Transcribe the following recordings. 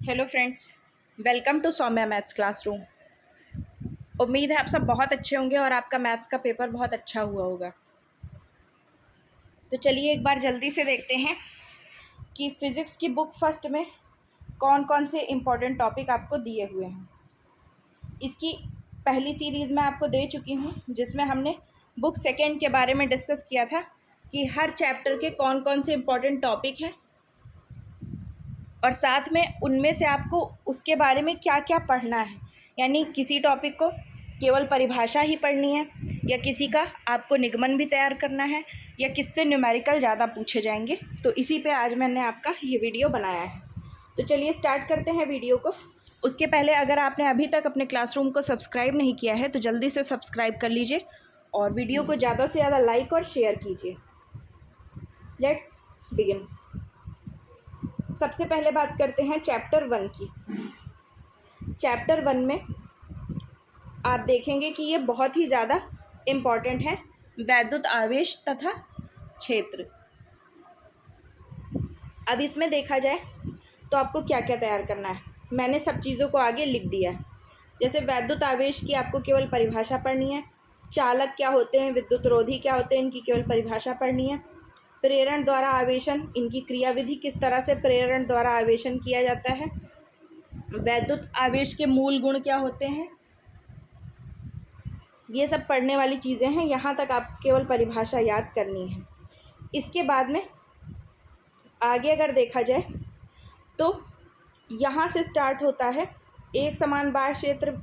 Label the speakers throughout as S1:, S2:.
S1: Hello friends, welcome to Soumya maths classroom. उम्मीद है आप सब बहुत अच्छे होंगे और आपका मैथ्स का पेपर बहुत अच्छा हुआ होगा। तो चलिए एक बार जल्दी से देखते हैं कि फ़िज़िक्स की बुक फर्स्ट में कौन कौन से इम्पोर्टेंट टॉपिक आपको दिए हुए हैं। इसकी पहली सीरीज़ मैं आपको दे चुकी हूँ, जिसमें हमने बुक सेकेंड के बारे में डिस्कस किया था कि हर चैप्टर के कौन कौन से इम्पोर्टेंट टॉपिक हैं और साथ में उनमें से आपको उसके बारे में क्या क्या पढ़ना है। यानी किसी टॉपिक को केवल परिभाषा ही पढ़नी है या किसी का आपको निगमन भी तैयार करना है या किससे न्यूमेरिकल ज़्यादा पूछे जाएंगे। तो इसी पे आज मैंने आपका ये वीडियो बनाया है। तो चलिए स्टार्ट करते हैं वीडियो को। उसके पहले अगर आपने अभी तक अपने क्लासरूम को सब्सक्राइब नहीं किया है तो जल्दी से सब्सक्राइब कर लीजिए और वीडियो को ज़्यादा से ज़्यादा लाइक और शेयर कीजिए। Let's begin. सबसे पहले बात करते हैं चैप्टर 1 की। चैप्टर 1 में आप देखेंगे कि ये बहुत ही ज़्यादा इम्पॉर्टेंट है, वैद्युत आवेश तथा क्षेत्र। अब इसमें देखा जाए तो आपको क्या क्या तैयार करना है। मैंने सब चीज़ों को आगे लिख दिया है। जैसे वैद्युत आवेश की आपको केवल परिभाषा पढ़नी है, चालक क्या होते हैं, विद्युत रोधी क्या होते हैं, इनकी केवल परिभाषा पढ़नी है, प्रेरण द्वारा आवेशन, इनकी क्रियाविधि किस तरह से प्रेरण द्वारा आवेशन किया जाता है, वैद्युत आवेश के मूल गुण क्या होते हैं, ये सब पढ़ने वाली चीज़ें हैं। यहाँ तक आप केवल परिभाषा याद करनी है। इसके बाद में आगे अगर देखा जाए तो यहाँ से स्टार्ट होता है एक समान बाह्य क्षेत्र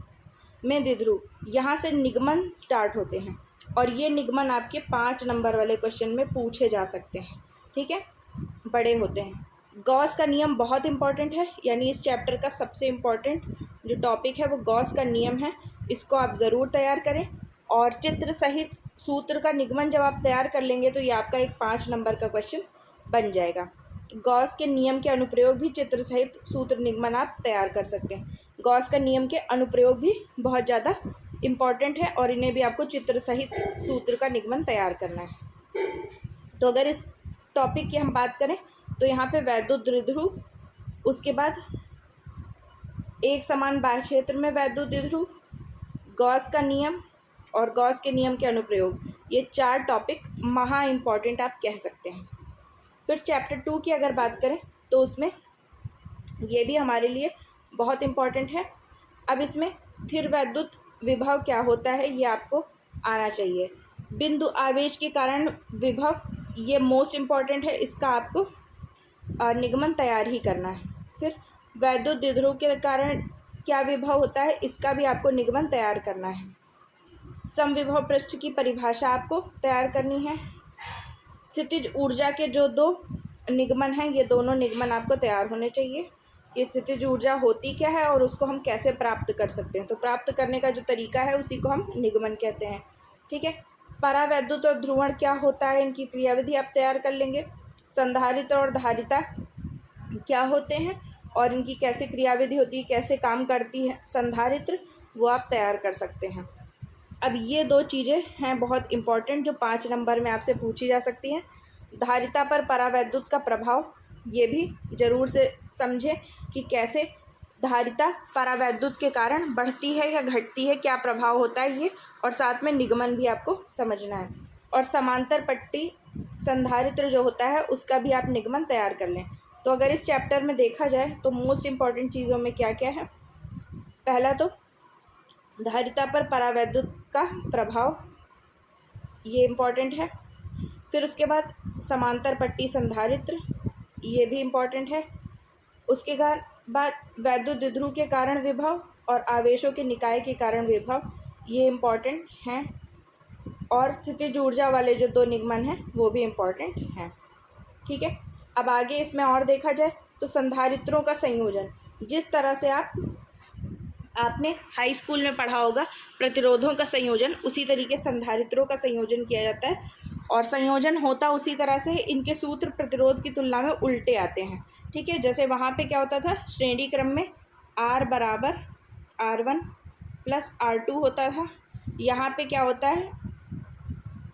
S1: में द्विध्रुव, यहाँ से निगमन स्टार्ट होते हैं और ये निगमन आपके 5 नंबर वाले क्वेश्चन में पूछे जा सकते हैं। ठीक है, बड़े होते हैं। गॉस का नियम बहुत इंपॉर्टेंट है, यानी इस चैप्टर का सबसे इम्पॉर्टेंट जो टॉपिक है वो गॉस का नियम है। इसको आप ज़रूर तैयार करें और चित्र सहित सूत्र का निगमन जब आप तैयार कर लेंगे तो ये आपका एक 5 नंबर का क्वेश्चन बन जाएगा। गॉस के नियम के अनुप्रयोग भी चित्र सहित सूत्र निगमन आप तैयार कर सकते हैं। गॉस का नियम के अनुप्रयोग भी बहुत ज़्यादा इम्पॉर्टेंट है और इन्हें भी आपको चित्र सहित सूत्र का निगमन तैयार करना है। तो अगर इस टॉपिक की हम बात करें तो यहाँ पे वैद्युत द्विध्रुव, उसके बाद एक समान बाह्य क्षेत्र में वैद्युत द्विध्रुव, गॉस का नियम और गॉस के नियम के अनुप्रयोग, ये 4 टॉपिक महा इम्पॉर्टेंट आप कह सकते हैं। फिर चैप्टर 2 की अगर बात करें तो उसमें ये भी हमारे लिए बहुत इम्पॉर्टेंट है। अब इसमें स्थिर वैद्युत विभव क्या होता है ये आपको आना चाहिए। बिंदु आवेश के कारण विभव, ये मोस्ट इम्पॉर्टेंट है, इसका आपको निगमन तैयार ही करना है। फिर वैद्युत द्विध्रुव के कारण क्या विभव होता है, इसका भी आपको निगमन तैयार करना है। समविभव पृष्ठ की परिभाषा आपको तैयार करनी है। स्थितिज ऊर्जा के जो 2 निगमन हैं, ये दोनों निगमन आपको तैयार होने चाहिए कि स्थितिज ऊर्जा होती क्या है और उसको हम कैसे प्राप्त कर सकते हैं। तो प्राप्त करने का जो तरीका है उसी को हम निगमन कहते हैं। ठीक है, परावैद्युत और ध्रुवण क्या होता है, इनकी क्रियाविधि आप तैयार कर लेंगे। संधारित्र और धारिता क्या होते हैं और इनकी कैसे क्रियाविधि होती है, कैसे काम करती है संधारित्र, वो आप तैयार कर सकते हैं। अब ये 2 चीज़ें हैं बहुत इम्पॉर्टेंट जो 5 नंबर में आपसे पूछी जा सकती हैं। धारिता पर परावैद्युत का प्रभाव, ये भी ज़रूर से समझें कि कैसे धारिता परावैद्युत के कारण बढ़ती है या घटती है, क्या प्रभाव होता है ये, और साथ में निगमन भी आपको समझना है। और समांतर पट्टी संधारित्र जो होता है उसका भी आप निगमन तैयार कर लें। तो अगर इस चैप्टर में देखा जाए तो मोस्ट इम्पॉर्टेंट चीज़ों में क्या क्या है, पहला तो धारिता पर परावैद्युत का प्रभाव, ये इम्पॉर्टेंट है। फिर उसके बाद समांतर पट्टी संधारित्र, ये भी इम्पॉर्टेंट है। उसके बाद वैद्युत द्विध्रुव के कारण विभव और आवेशों के निकाय के कारण विभव, ये इम्पॉर्टेंट हैं। और स्थितिज ऊर्जा वाले जो 2 निगमन हैं वो भी इम्पॉर्टेंट हैं। ठीक है, अब आगे इसमें और देखा जाए तो संधारित्रों का संयोजन, जिस तरह से आपने हाई स्कूल में पढ़ा होगा प्रतिरोधों का संयोजन, उसी तरीके संधारित्रों का संयोजन किया जाता है और संयोजन होता उसी तरह से, इनके सूत्र प्रतिरोध की तुलना में उल्टे आते हैं। ठीक है, जैसे वहाँ पे क्या होता था, श्रेणी क्रम में R बराबर R1 प्लस R2 होता था। यहाँ पे क्या होता है,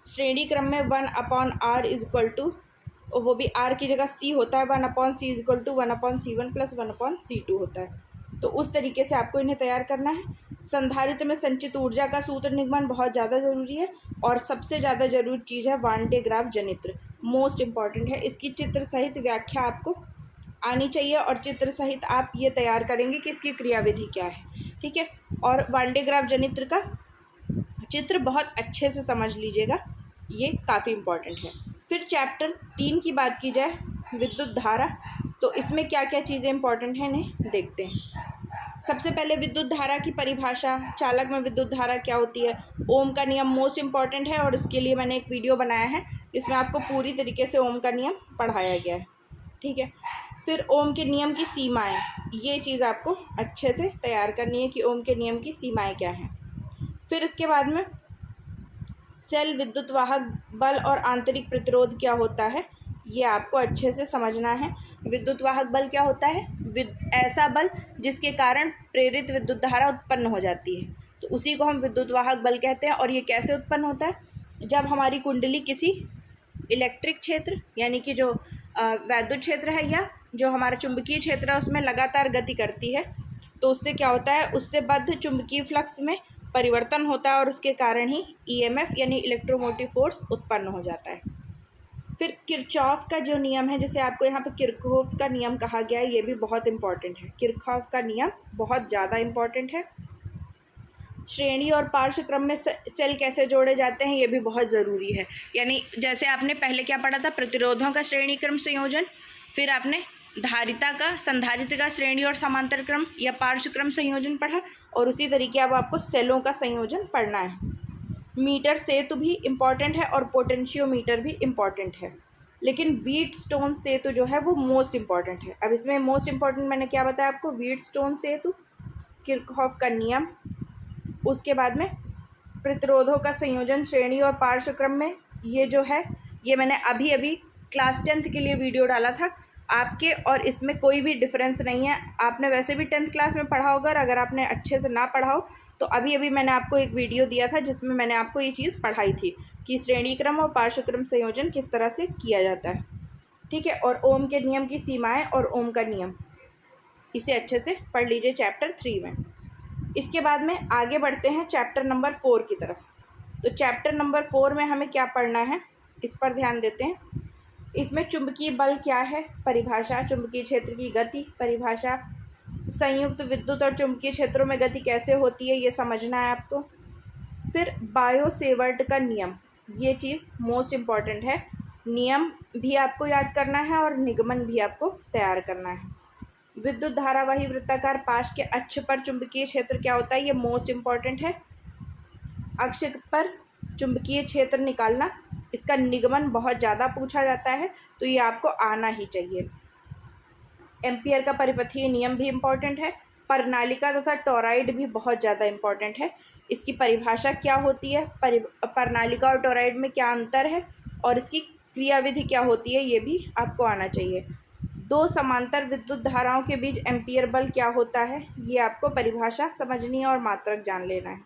S1: श्रेणी क्रम में 1/R इज इक्वल टू वो भी R की जगह C होता है, 1/c equal to 1/c1 plus 1/c2 होता है। तो उस तरीके से आपको इन्हें तैयार करना है। संधारित्र में संचित ऊर्जा का सूत्र निगमन बहुत ज़्यादा ज़रूरी है, और सबसे ज़्यादा ज़रूरी चीज़ है वान डे ग्राफ जनित्र, मोस्ट इम्पॉर्टेंट है। इसकी चित्र सहित व्याख्या आपको आनी चाहिए, और चित्र सहित आप ये तैयार करेंगे कि इसकी क्रियाविधि क्या है, ठीक है। और वान डे ग्राफ जनित्र का चित्र बहुत अच्छे से समझ लीजिएगा, ये काफ़ी इम्पॉर्टेंट है। फिर चैप्टर 3 की बात की जाए, विद्युत धारा, तो इसमें क्या क्या चीज़ें इंपॉर्टेंट हैं इन्हें देखते हैं। सबसे पहले विद्युत धारा की परिभाषा, चालक में विद्युत धारा क्या होती है, ओम का नियम मोस्ट इम्पॉर्टेंट है, और इसके लिए मैंने एक वीडियो बनाया है इसमें आपको पूरी तरीके से ओम का नियम पढ़ाया गया है, ठीक है। फिर ओम के नियम की सीमाएं, ये चीज़ आपको अच्छे से तैयार करनी है कि ओम के नियम की सीमाएं क्या हैं। फिर इसके बाद में सेल विद्युत वाहक बल और आंतरिक प्रतिरोध क्या होता है, ये आपको अच्छे से समझना है। विद्युत वाहक बल क्या होता है, ऐसा बल जिसके कारण प्रेरित विद्युत धारा उत्पन्न हो जाती है, तो उसी को हम विद्युत वाहक बल कहते हैं। और ये कैसे उत्पन्न होता है, जब हमारी कुंडली किसी इलेक्ट्रिक क्षेत्र यानी कि जो वैद्युत क्षेत्र है या जो हमारा चुंबकीय क्षेत्र है उसमें लगातार गति करती है, तो उससे क्या होता है, उससे बद्ध चुंबकीय फ्लक्स में परिवर्तन होता है, और उसके कारण ही EMF यानी इलेक्ट्रोमोटिव फोर्स उत्पन्न हो जाता है। फिर किरचॉफ का जो नियम है, जैसे आपको यहाँ पे किरचॉफ का नियम कहा गया है, ये भी बहुत इंपॉर्टेंट है। किरचॉफ का नियम बहुत ज़्यादा इंपॉर्टेंट है। श्रेणी और पार्श्व क्रम में सेल कैसे जोड़े जाते हैं, ये भी बहुत ज़रूरी है। यानी जैसे आपने पहले क्या पढ़ा था, प्रतिरोधों का श्रेणी क्रम संयोजन, फिर आपने धारिता का, संधारित्र का श्रेणी और समांतर क्रम या पार्श्व क्रम संयोजन पढ़ा, और उसी तरीके अब आपको सेलों का संयोजन पढ़ना है। मीटर सेतु भी इम्पॉर्टेंट है और पोटेंशियोमीटर भी इम्पॉर्टेंट है, लेकिन व्हीटस्टोन सेतु जो है वो मोस्ट इम्पॉर्टेंट है। अब इसमें मोस्ट इम्पॉर्टेंट मैंने क्या बताया आपको, व्हीटस्टोन सेतु, किरचॉफ का नियम, उसके बाद में प्रतिरोधों का संयोजन श्रेणी और पार्श्व क्रम में, ये जो है ये मैंने अभी अभी क्लास 10th के लिए वीडियो डाला था आपके, और इसमें कोई भी डिफरेंस नहीं है। आपने वैसे भी 10th क्लास में पढ़ा होगा, अगर आपने अच्छे से ना पढ़ा हो तो अभी अभी मैंने आपको एक वीडियो दिया था जिसमें मैंने आपको ये चीज़ पढ़ाई थी कि श्रेणी क्रम और पार्श्व क्रम संयोजन किस तरह से किया जाता है, ठीक है। और ओम के नियम की सीमाएं और ओम का नियम, इसे अच्छे से पढ़ लीजिए चैप्टर 3 में। इसके बाद में आगे बढ़ते हैं चैप्टर नंबर 4 की तरफ। तो चैप्टर नंबर 4 में हमें क्या पढ़ना है, इस पर ध्यान देते हैं। इसमें चुंबकीय बल क्या है, परिभाषा, चुंबकीय क्षेत्र की गति, परिभाषा, संयुक्त विद्युत और चुंबकीय क्षेत्रों में गति कैसे होती है, ये समझना है आपको। फिर बायो-सेवर्ट का नियम, ये चीज़ मोस्ट इम्पॉर्टेंट है। नियम भी आपको याद करना है और निगमन भी आपको तैयार करना है। विद्युत धारावाही वृत्ताकार पाश के अक्ष पर चुंबकीय क्षेत्र क्या होता है, ये मोस्ट इम्पॉर्टेंट है। अक्ष पर चुंबकीय क्षेत्र निकालना, इसका निगमन बहुत ज़्यादा पूछा जाता है, तो ये आपको आना ही चाहिए। एम्पियर का परिपथीय नियम भी इम्पॉर्टेंट है। प्रणालिका तथा टॉरॉइड भी बहुत ज़्यादा इम्पॉर्टेंट है। इसकी परिभाषा क्या होती है, प्रणालिका और टॉरॉइड में क्या अंतर है, और इसकी क्रियाविधि क्या होती है, ये भी आपको आना चाहिए। दो समांतर विद्युत धाराओं के बीच एम्पियर बल क्या होता है, ये आपको परिभाषा समझनी है और मात्रक जान लेना है।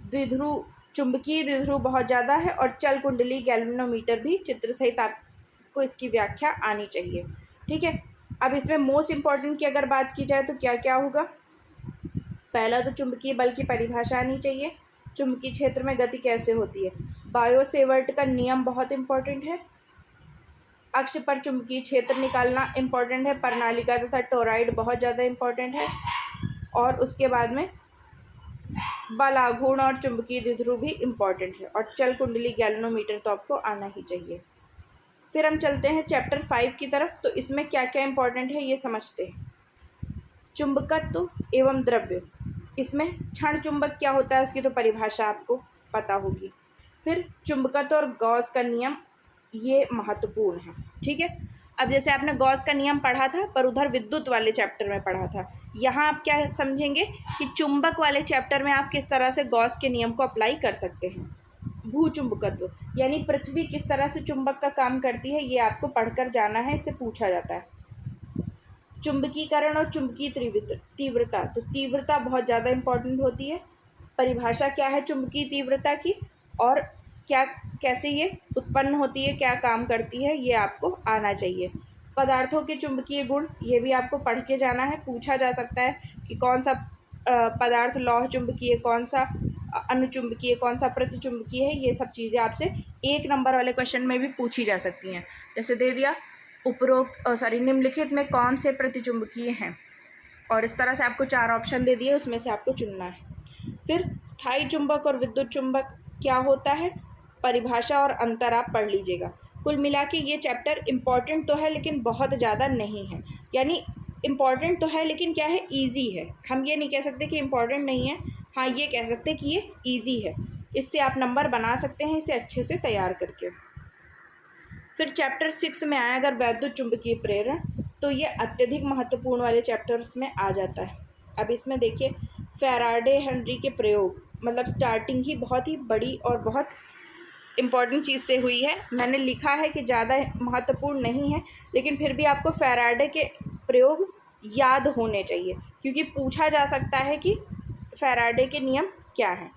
S1: द्विध्रुव, चुंबकीय द्विध्रुव बहुत ज़्यादा है, और चल कुंडली गैल्वेनोमीटर भी चित्र सहित आपको इसकी व्याख्या आनी चाहिए, ठीक है। अब इसमें मोस्ट इम्पॉर्टेंट की अगर बात की जाए तो क्या क्या होगा, पहला तो चुंबकीय बल की परिभाषा आनी चाहिए, चुंबकीय क्षेत्र में गति कैसे होती है, बायो-सेवर्ट का नियम बहुत इम्पॉर्टेंट है, अक्ष पर चुंबकीय क्षेत्र निकालना इम्पॉर्टेंट है, प्रणालिका तथा टॉरॉइड बहुत ज़्यादा इम्पॉर्टेंट है, और उसके बाद में बल आघूर्ण और चुंबकीय द्विध्रुव भी इम्पॉर्टेंट है, और चल कुंडली गैल्वेनोमीटर तो आपको आना ही चाहिए। फिर हम चलते हैं चैप्टर 5 की तरफ। तो इसमें क्या क्या इम्पॉर्टेंट है ये समझते हैं। चुंबकत्व एवं द्रव्य, इसमें क्षण चुंबक क्या होता है उसकी तो परिभाषा आपको पता होगी। फिर चुंबकत्व और गॉस का नियम, ये महत्वपूर्ण है, ठीक है। अब जैसे आपने गॉस का नियम पढ़ा था पर उधर विद्युत वाले चैप्टर में पढ़ा था, यहाँ आप क्या समझेंगे कि चुंबक वाले चैप्टर में आप किस तरह से गॉस के नियम को अप्लाई कर सकते हैं। भूचुंबकत्व यानी पृथ्वी किस तरह से चुंबक का काम करती है, ये आपको पढ़कर जाना है, इससे पूछा जाता है। चुंबकीकरण और चुंबकीय तीव्रता, तो तीव्रता बहुत ज़्यादा इम्पॉर्टेंट होती है। परिभाषा क्या है चुंबकीय तीव्रता की, और क्या कैसे ये उत्पन्न होती है, क्या काम करती है, ये आपको आना चाहिए। पदार्थों के चुंबकीय गुण, ये भी आपको पढ़ के जाना है। पूछा जा सकता है कि कौन सा पदार्थ लौह चुंबकीय, कौन सा अनुचुंबकीय, कौन सा प्रतिचुंबकीय है। ये सब चीज़ें आपसे 1 नंबर वाले क्वेश्चन में भी पूछी जा सकती हैं। जैसे दे दिया निम्नलिखित में कौन से प्रतिचुंबकीय हैं, और इस तरह से आपको 4 ऑप्शन दे दिए, उसमें से आपको चुनना है। फिर स्थायी चुंबक और विद्युत चुंबक क्या होता है, परिभाषा और अंतर आप पढ़ लीजिएगा। कुल मिला के ये चैप्टर इम्पॉर्टेंट तो है लेकिन बहुत ज़्यादा नहीं है। यानी इम्पॉर्टेंट तो है लेकिन क्या है, ईजी है। हम ये नहीं कह सकते कि इम्पॉर्टेंट नहीं है, हाँ ये कह सकते कि ये ईजी है। इससे आप नंबर बना सकते हैं इसे अच्छे से तैयार करके। फिर चैप्टर 6 में आया अगर वैद्युत चुंबकीय प्रेरण, तो ये अत्यधिक महत्वपूर्ण वाले चैप्टर्स में आ जाता है। अब इसमें देखिए फैराडे हेनरी के प्रयोग, मतलब स्टार्टिंग ही बहुत ही बड़ी और बहुत इम्पॉर्टेंट चीज़ से हुई है। मैंने लिखा है कि ज़्यादा महत्वपूर्ण नहीं है, लेकिन फिर भी आपको फैराडे के प्रयोग याद होने चाहिए, क्योंकि पूछा जा सकता है कि फैराडे के नियम क्या हैं।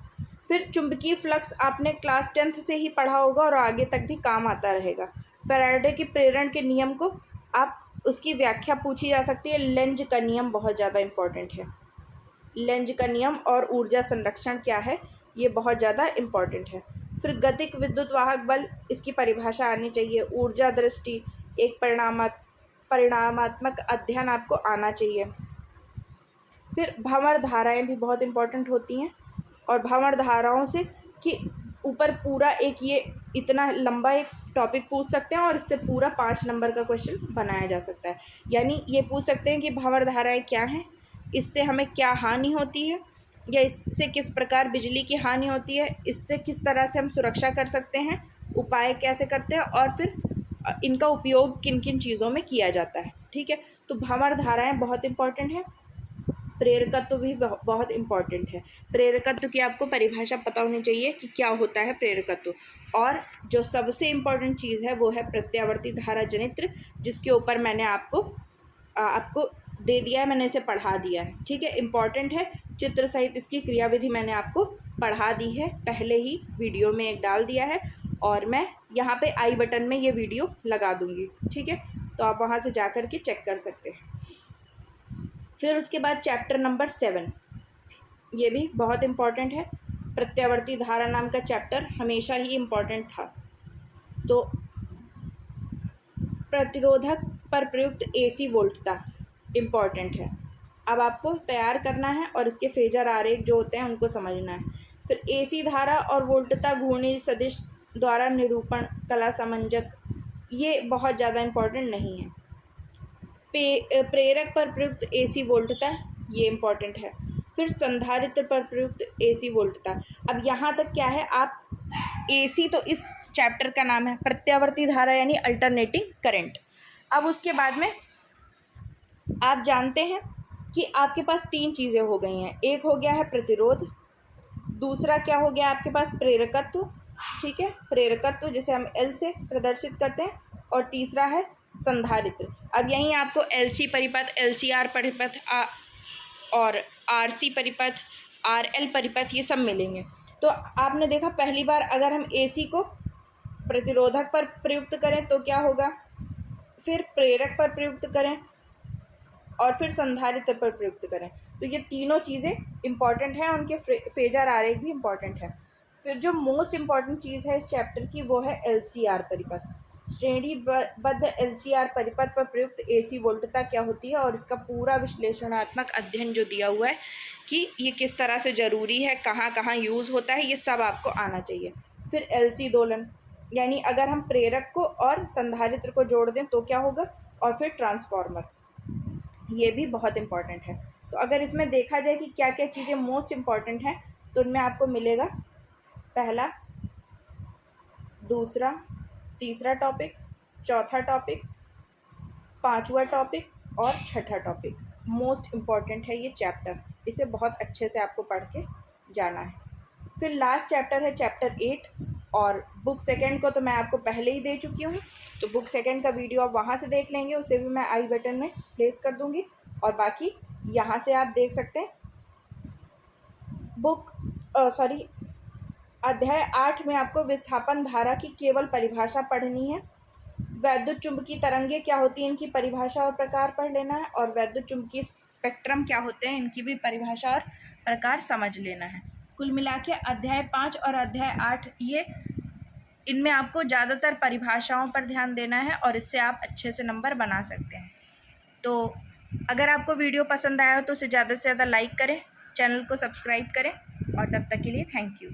S1: फिर चुंबकीय फ्लक्स आपने क्लास 10th से ही पढ़ा होगा और आगे तक भी काम आता रहेगा। फैराडे की प्रेरण के नियम को आप उसकी व्याख्या पूछी जा सकती है। लेंज का नियम बहुत ज़्यादा इम्पॉर्टेंट है। लेंज का नियम और ऊर्जा संरक्षण क्या है, ये बहुत ज़्यादा इम्पॉर्टेंट है। फिर गतिक विद्युत वाहक बल, इसकी परिभाषा आनी चाहिए। ऊर्जा दृष्टि, एक परिणामात्मक अध्ययन आपको आना चाहिए। फिर भंवर धाराएं भी बहुत इम्पॉर्टेंट होती हैं, और भंवर धाराओं से कि ऊपर पूरा एक ये इतना लंबा एक टॉपिक पूछ सकते हैं और इससे पूरा 5 नंबर का क्वेश्चन बनाया जा सकता है। यानी ये पूछ सकते हैं कि भंवर धाराएं क्या हैं, इससे हमें क्या हानि होती है, या इससे किस प्रकार बिजली की हानि होती है, इससे किस तरह से हम सुरक्षा कर सकते हैं, उपाय कैसे करते हैं, और फिर इनका उपयोग किन किन चीज़ों में किया जाता है। ठीक है, तो भंवर धाराएं बहुत इंपॉर्टेंट है। प्रेरकत्व भी बहुत इंपॉर्टेंट है। प्रेरकत्व की आपको परिभाषा पता होनी चाहिए कि क्या होता है प्रेरकत्व। और जो सबसे इम्पॉर्टेंट चीज़ है वो है प्रत्यावर्ती धारा जनित्र, जिसके ऊपर मैंने आपको दे दिया है, मैंने इसे पढ़ा दिया है। ठीक है, इम्पॉर्टेंट है। चित्र सहित इसकी क्रियाविधि मैंने आपको पढ़ा दी है, पहले ही वीडियो में एक डाल दिया है, और मैं यहाँ पे आई बटन में ये वीडियो लगा दूँगी। ठीक है, तो आप वहाँ से जा कर के चेक कर सकते हैं। फिर उसके बाद चैप्टर नंबर 7, ये भी बहुत इम्पॉर्टेंट है। प्रत्यावर्ती धारा नाम का चैप्टर हमेशा ही इम्पॉर्टेंट था। तो प्रतिरोधक पर प्रयुक्त AC वोल्टता इम्पॉर्टेंट है। अब आपको तैयार करना है और इसके फेजर आरेख जो होते हैं उनको समझना है। फिर AC धारा और वोल्टता घूर्णी सदिश द्वारा निरूपण कला समंजक, ये बहुत ज़्यादा इम्पॉर्टेंट नहीं है। प्रेरक पर प्रयुक्त AC वोल्टता, ये इम्पॉर्टेंट है। फिर संधारित्र पर प्रयुक्त AC वोल्टता। अब यहाँ तक क्या है, आप AC तो इस चैप्टर का नाम है, प्रत्यावर्ती धारा यानी अल्टरनेटिंग करंट। अब उसके बाद में आप जानते हैं कि आपके पास 3 चीज़ें हो गई हैं। एक हो गया है प्रतिरोध, दूसरा क्या हो गया आपके पास प्रेरकत्व। ठीक है, प्रेरकत्व जिसे हम L से प्रदर्शित करते हैं, और तीसरा है संधारित्र। अब यहीं आपको LC परिपथ, LCR परिपथ और RC परिपथ, RL परिपथ, ये सब मिलेंगे। तो आपने देखा पहली बार अगर हम AC को प्रतिरोधक पर प्रयुक्त करें तो क्या होगा, फिर प्रेरक पर प्रयुक्त करें, और फिर संधारित्र पर प्रयुक्त करें, तो ये तीनों चीज़ें इम्पॉर्टेंट हैं, उनके फेजर आरेख भी इम्पॉर्टेंट है। फिर जो मोस्ट इम्पॉर्टेंट चीज़ है इस चैप्टर की वो है LCR परिपथ। श्रेणीबद्ध LCR परिपथ पर प्रयुक्त AC वोल्टता क्या होती है, और इसका पूरा विश्लेषणात्मक अध्ययन जो दिया हुआ है कि ये किस तरह से ज़रूरी है, कहाँ कहाँ यूज़ होता है, ये सब आपको आना चाहिए। फिर LC दोलन, यानी अगर हम प्रेरक को और संधारित्र को जोड़ दें तो क्या होगा, और फिर ट्रांसफार्मर, ये भी बहुत इम्पॉर्टेंट है। तो अगर इसमें देखा जाए कि क्या क्या चीज़ें मोस्ट इम्पॉर्टेंट हैं, तो उनमें आपको मिलेगा पहला, दूसरा, तीसरा टॉपिक, चौथा टॉपिक, पांचवा टॉपिक और छठा टॉपिक। मोस्ट इम्पॉर्टेंट है ये चैप्टर, इसे बहुत अच्छे से आपको पढ़ के जाना है। फिर लास्ट चैप्टर है चैप्टर 8, और बुक सेकंड को तो मैं आपको पहले ही दे चुकी हूँ, तो बुक सेकंड का वीडियो आप वहाँ से देख लेंगे, उसे भी मैं आई बटन में प्लेस कर दूँगी, और बाकी यहाँ से आप देख सकते हैं। अध्याय 8 में आपको विस्थापन धारा की केवल परिभाषा पढ़नी है। वैद्युत चुंबकीय तरंगें क्या होती हैं, इनकी परिभाषा और प्रकार पढ़ लेना है, और वैद्युत चुंबकीय स्पेक्ट्रम क्या होते हैं, इनकी भी परिभाषा और प्रकार समझ लेना है। कुल मिला के अध्याय 5 और अध्याय 8 ये इनमें आपको ज़्यादातर परिभाषाओं पर ध्यान देना है और इससे आप अच्छे से नंबर बना सकते हैं। तो अगर आपको वीडियो पसंद आया हो तो उसे ज़्यादा से ज़्यादा लाइक करें, चैनल को सब्सक्राइब करें, और तब तक के लिए थैंक यू।